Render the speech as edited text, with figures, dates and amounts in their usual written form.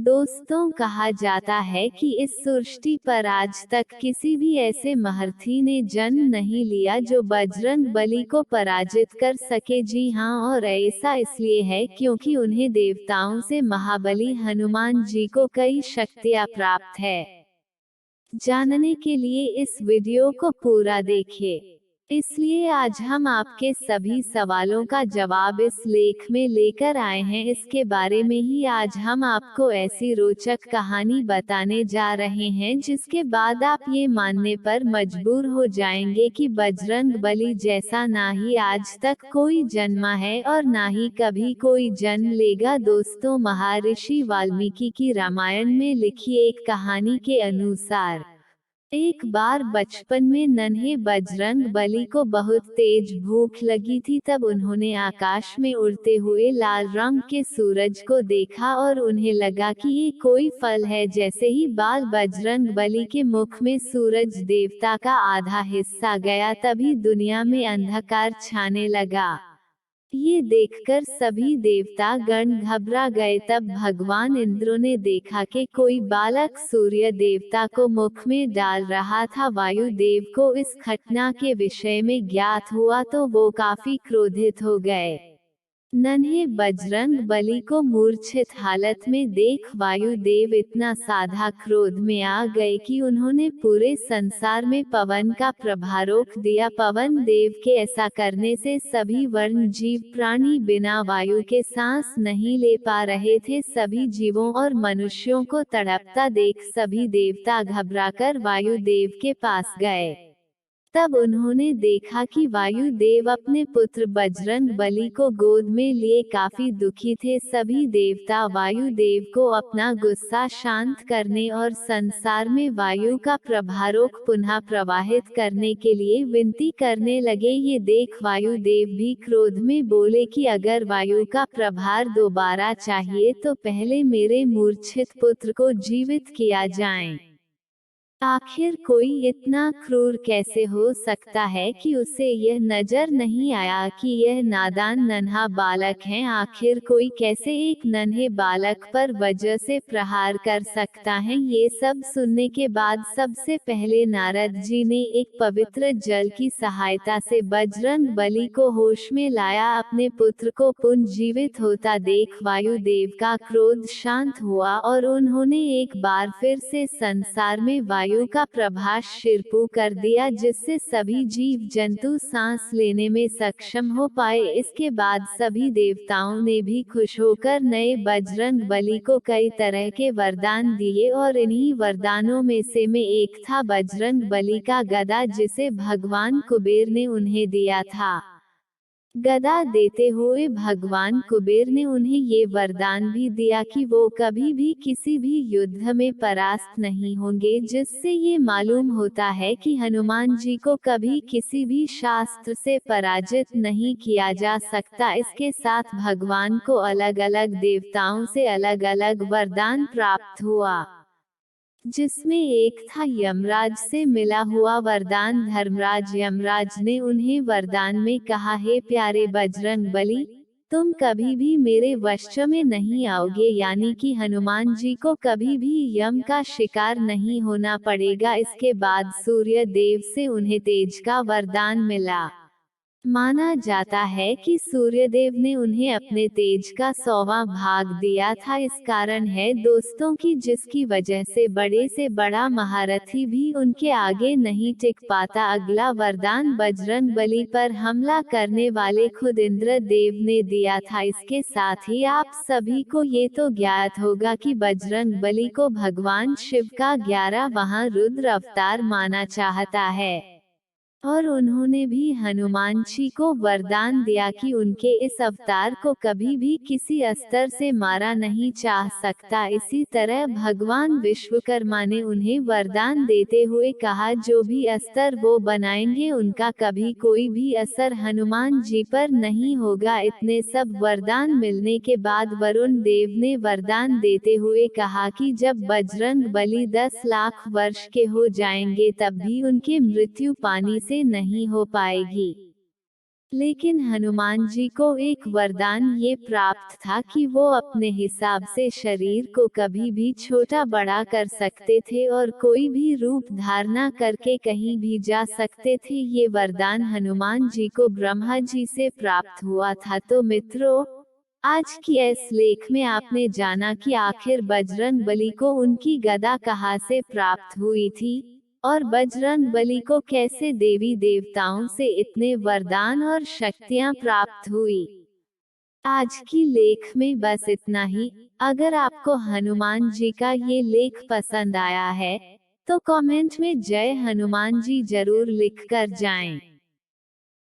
दोस्तों, कहा जाता है कि इस सृष्टि पर आज तक किसी भी ऐसे महारथी ने जन्म नहीं लिया जो बजरंग बली को पराजित कर सके। जी हाँ, और ऐसा इसलिए है क्योंकि उन्हें देवताओं से महाबली हनुमान जी को कई शक्तियाँ प्राप्त है। जानने के लिए इस वीडियो को पूरा देखिए। इसलिए आज हम आपके सभी सवालों का जवाब इस लेख में लेकर आए हैं। इसके बारे में ही आज हम आपको ऐसी रोचक कहानी बताने जा रहे हैं जिसके बाद आप ये मानने पर मजबूर हो जाएंगे कि बजरंग बली जैसा ना ही आज तक कोई जन्मा है और ना ही कभी कोई जन्म लेगा। दोस्तों, महर्षि वाल्मीकि की रामायण में लिखी एक कहानी के अनुसार एक बार बचपन में नन्हे बजरंग बली को बहुत तेज भूख लगी थी। तब उन्होंने आकाश में उड़ते हुए लाल रंग के सूरज को देखा और उन्हें लगा कि ये कोई फल है। जैसे ही बाल बजरंग बली के मुख में सूरज देवता का आधा हिस्सा गया, तभी दुनिया में अंधकार छाने लगा। ये देखकर सभी देवता गण घबरा गए। तब भगवान इंद्र ने देखा कि कोई बालक सूर्य देवता को मुख में डाल रहा था। वायु देव को इस घटना के विषय में ज्ञात हुआ तो वो काफी क्रोधित हो गए। नन्हे बजरंग बली को मूर्छित हालत में देख वायुदेव इतना साधा क्रोध में आ गए कि उन्होंने पूरे संसार में पवन का प्रभाव रोक दिया। पवन देव के ऐसा करने से सभी वर्ण जीव प्राणी बिना वायु के सांस नहीं ले पा रहे थे। सभी जीवों और मनुष्यों को तड़पता देख सभी देवता घबराकर वायुदेव के पास गए। तब उन्होंने देखा कि वायुदेव अपने पुत्र बजरंग बली को गोद में लिए काफी दुखी थे। सभी देवता वायुदेव को अपना गुस्सा शांत करने और संसार में वायु का प्रभारोक पुनः प्रवाहित करने के लिए विनती करने लगे। ये देख वायुदेव भी क्रोध में बोले कि अगर वायु का प्रभार दोबारा चाहिए तो पहले मेरे मूर्छित पुत्र को जीवित किया जाए। आखिर कोई इतना क्रूर कैसे हो सकता है कि उसे यह नजर नहीं आया कि यह नादान नन्हा बालक है। आखिर कोई कैसे एक नन्हे बालक पर वजह से प्रहार कर सकता है। ये सब सुनने के बाद सबसे पहले नारद जी ने एक पवित्र जल की सहायता से बजरंग बली को होश में लाया। अपने पुत्र को पुनर्जीवित होता देख वायुदेव का क्रोध शांत हुआ और उन्होंने एक बार फिर से संसार में वायु का प्रभास शिरपू कर दिया, जिससे सभी जीव जंतु सांस लेने में सक्षम हो पाए। इसके बाद सभी देवताओं ने भी खुश होकर नए बजरंग बली को कई तरह के वरदान दिए और इन्हीं वरदानों में से एक था बजरंग बली का गदा, जिसे भगवान कुबेर ने उन्हें दिया था। गदा देते हुए भगवान कुबेर ने उन्हें ये वरदान भी दिया कि वो कभी भी किसी भी युद्ध में परास्त नहीं होंगे, जिससे ये मालूम होता है कि हनुमान जी को कभी किसी भी शास्त्र से पराजित नहीं किया जा सकता। इसके साथ भगवान को अलग अलग देवताओं से अलग अलग वरदान प्राप्त हुआ, जिसमें एक था यमराज से मिला हुआ वरदान। धर्मराज यमराज ने उन्हें वरदान में कहा, हे प्यारे बजरंग बली, तुम कभी भी मेरे वश में नहीं आओगे, यानी कि हनुमान जी को कभी भी यम का शिकार नहीं होना पड़ेगा। इसके बाद सूर्य देव से उन्हें तेज का वरदान मिला। माना जाता है कि सूर्यदेव ने उन्हें अपने तेज का 100वां भाग दिया था। इस कारण है दोस्तों कि जिसकी वजह से बड़े से बड़ा महारथी भी उनके आगे नहीं टिक पाता। अगला वरदान बजरंग बली पर हमला करने वाले खुद इंद्र देव ने दिया था। इसके साथ ही आप सभी को ये तो ज्ञात होगा कि बजरंग बली को भगवान शिव का 11वां रुद्र अवतार माना चाहता है, और उन्होंने भी हनुमान जी को वरदान दिया कि उनके इस अवतार को कभी भी किसी अस्त्र से मारा नहीं जा सकता। इसी तरह भगवान विश्वकर्मा ने उन्हें वरदान देते हुए कहा, जो भी अस्त्र वो बनाएंगे उनका कभी कोई भी असर हनुमान जी पर नहीं होगा। इतने सब वरदान मिलने के बाद वरुण देव ने वरदान देते हुए कहा कि जब बजरंग बली 10 लाख वर्ष के हो जाएंगे तब भी उनकी मृत्यु पानी से नहीं हो पाएगी। लेकिन हनुमान जी को एक वरदान ये प्राप्त था कि वो अपने हिसाब से शरीर को कभी भी छोटा बड़ा कर सकते थे और कोई भी रूप धारणा करके कहीं भी जा सकते थे। ये वरदान हनुमान जी को ब्रह्मा जी से प्राप्त हुआ था। तो मित्रों, आज की इस लेख में आपने जाना कि आखिर बजरंग बली को उनकी गदा कहाँ से प्राप्त हुई थी, और बजरंग बली को कैसे देवी देवताओं से इतने वरदान और शक्तियां प्राप्त हुई। आज की लेख में बस इतना ही। अगर आपको हनुमान जी का ये लेख पसंद आया है, तो कमेंट में जय हनुमान जी जरूर लिख कर जाएं।